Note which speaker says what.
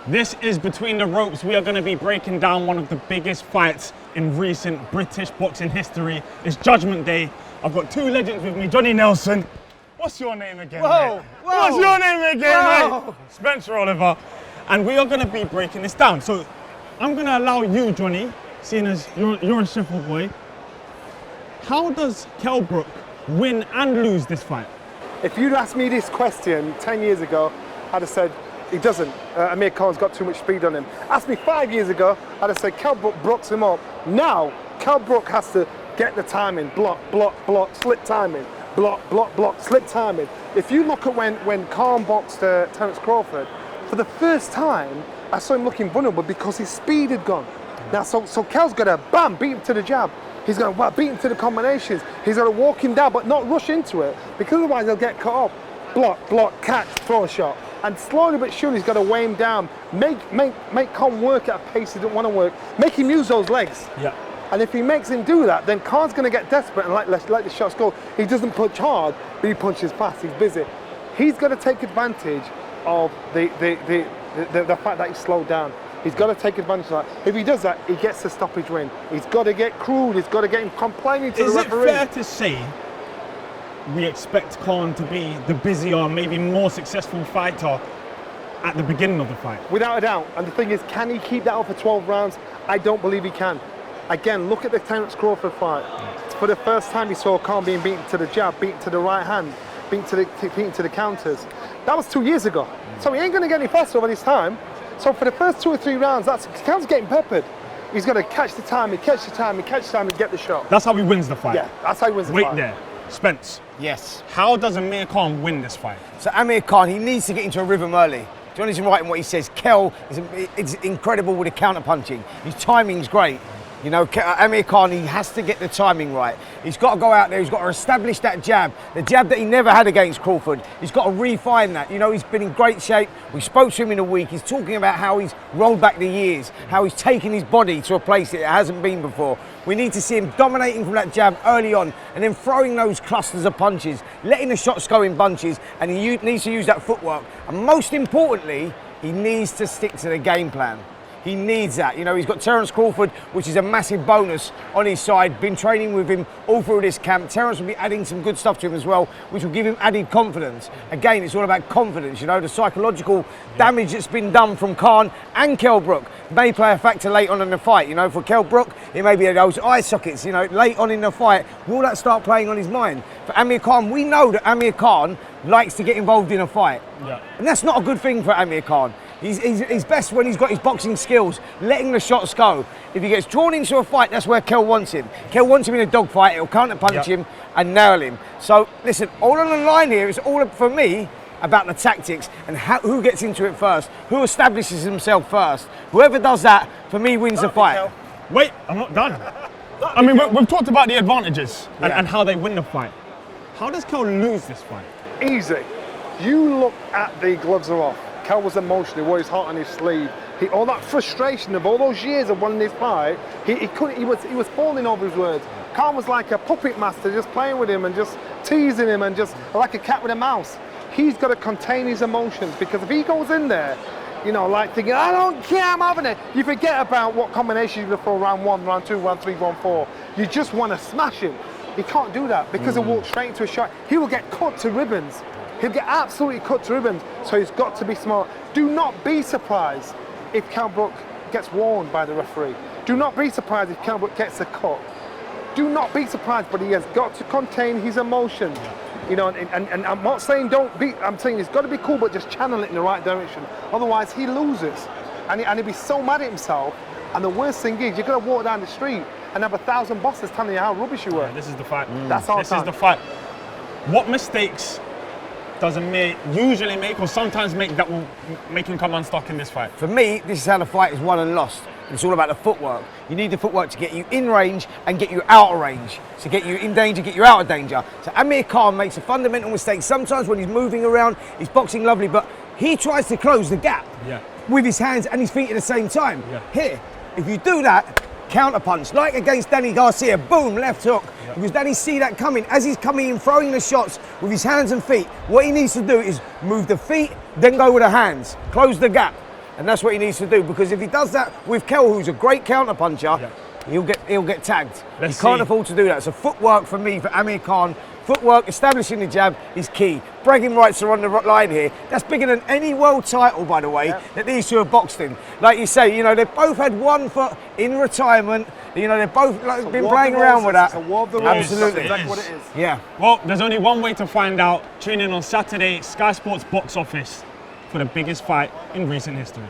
Speaker 1: This is Between the Ropes. We are going to be breaking down one of the biggest fights in recent British boxing history. It's Judgment Day. I've got two legends with me, Johnny Nelson. What's your name again,
Speaker 2: Whoa,
Speaker 1: mate?
Speaker 2: whoa.
Speaker 1: What's your name again,
Speaker 2: Whoa.
Speaker 1: mate? Spencer Oliver. And we are going to be breaking this down. So I'm going to allow you, Johnny, seeing as you're a Sheffield boy. How does Kell Brook win and lose this fight?
Speaker 2: If you'd asked me this question 10 years ago, I'd have said, he doesn't. Amir Khan's got too much speed on him. Asked me 5 years ago, I'd have said Kell Brook brooks him up. Now, Kell Brook has to get the timing, block, block, block, slip timing, block, block, block, slip timing. If you look at when Khan boxed Terence Crawford, for the first time, I saw him looking vulnerable because his speed had gone. Now, so Kell's got to, bam, beat him to the jab. He's going to beat him to the combinations. He's going to walk him down, but not rush into it, because otherwise he'll get cut off. Block, block, catch, throw a shot. And slowly but surely he's got to weigh him down, make Khan work at a pace he didn't want to work, make him use those legs.
Speaker 1: Yeah.
Speaker 2: And if he makes him do that, then Khan's going to get desperate and let the shots go. He doesn't punch hard, but he punches fast, he's busy. He's got to take advantage of the fact that he's slowed down. He's got to take advantage of that. If he does that, he gets the stoppage win. He's got to get crude, he's got to get him complaining to the referee.
Speaker 1: Is it fair to say we expect Khan to be the busier, maybe more successful fighter at the beginning of the fight?
Speaker 2: Without a doubt. And the thing is, can he keep that up for 12 rounds? I don't believe he can. Again, look at the Terence Crawford fight. For the first time, he saw Khan being beaten to the jab, beaten to the right hand, beaten to the counters. That was 2 years ago. So he ain't going to get any faster over this time. So for the first 2 or 3 rounds, Khan's getting peppered. He's got to catch the time, and get the shot.
Speaker 1: That's how he wins the fight.
Speaker 2: Yeah, that's how he wins the fight.
Speaker 1: Wait there. Spence.
Speaker 3: Yes.
Speaker 1: How does Amir Khan win this fight?
Speaker 3: So Amir Khan, he needs to get into a rhythm early. Johnny's right in what he says. Kell is incredible with the counter punching. His timing's great. You know, Amir Khan, he has to get the timing right. He's got to go out there, he's got to establish that jab. The jab that he never had against Crawford. He's got to refine that. You know, he's been in great shape. We spoke to him in a week. He's talking about how he's rolled back the years, how he's taken his body to a place that it hasn't been before. We need to see him dominating from that jab early on and then throwing those clusters of punches, letting the shots go in bunches, and he needs to use that footwork. And most importantly, he needs to stick to the game plan. He needs that. You know, he's got Terence Crawford, which is a massive bonus on his side. Been training with him all through this camp. Terence will be adding some good stuff to him as well, which will give him added confidence. Again, it's all about confidence. You know, the psychological damage that's been done from Khan and Kell Brook may play a factor late on in the fight. You know, for Kell Brook, it may be those eye sockets, you know, late on in the fight. Will that start playing on his mind? For Amir Khan, we know that Amir Khan likes to get involved in a fight. Yeah. And that's not a good thing for Amir Khan. He's best when he's got his boxing skills, letting the shots go. If he gets drawn into a fight, that's where Kell wants him. Kell wants him in a dogfight, he'll counter-punch him and nail him. So, listen, all on the line here is all, for me, about the tactics and who gets into it first, who establishes himself first. Whoever does that, for me, wins the fight.
Speaker 1: Wait, I'm not done. I mean, we've talked about the advantages and how they win the fight. How does Kell lose this fight?
Speaker 2: Easy. You look at the gloves are off. Kell was emotional, he wore his heart on his sleeve. All that frustration of all those years of winning this fight, he was falling over his words. Khan was like a puppet master, just playing with him and just teasing him and just like a cat with a mouse. He's got to contain his emotions, because if he goes in there, you know, like thinking, I don't care, I'm having it, you forget about what combinations you're going to throw round 1, round 2, round 3, round 4. You just want to smash him. He can't do that because he'll walk straight into a shot. He will get cut to ribbons. He'll get absolutely cut to ribbons, so he's got to be smart. Do not be surprised if Kell Brook gets warned by the referee. Do not be surprised if Kell Brook gets a cut. Do not be surprised, but he has got to contain his emotions. You know, and I'm not saying don't be, I'm saying he's got to be cool, but just channel it in the right direction. Otherwise, he loses, and he'll be so mad at himself. And the worst thing is, you're going to walk down the street and have 1,000 bosses telling you how rubbish you were.
Speaker 1: Yeah, this is the fight.
Speaker 2: That's our time.
Speaker 1: This is the fight. What mistakes does Amir usually make, or sometimes make, that will make him come unstuck in this fight?
Speaker 3: For me, this is how the fight is won and lost. It's all about the footwork. You need the footwork to get you in range and get you out of range. To get you in danger, get you out of danger. So Amir Khan makes a fundamental mistake. Sometimes when he's moving around, he's boxing lovely, but he tries to close the gap with his hands and his feet at the same time. Here, if you do that, counter punch, like against Danny Garcia, boom, left hook. Because Danny see that coming. As he's coming in, throwing the shots with his hands and feet, what he needs to do is move the feet, then go with the hands, close the gap. And that's what he needs to do, because if he does that with Kell, who's a great counter puncher, he'll get tagged.
Speaker 1: Let's
Speaker 3: he can't
Speaker 1: see.
Speaker 3: afford to do that. So footwork for me, for Amir Khan, footwork, establishing the jab is key. Bragging rights are on the line here. That's bigger than any world title, by the way, that these two have boxed in. Like you say, you know, they've both had 1 foot in retirement. You know, they've both been playing around with that.
Speaker 2: It's a war of the roses.
Speaker 3: Absolutely.
Speaker 2: That's exactly what it is.
Speaker 3: Yeah.
Speaker 1: Well, there's only one way to find out. Tune in on Saturday, Sky Sports box office, for the biggest fight in recent history.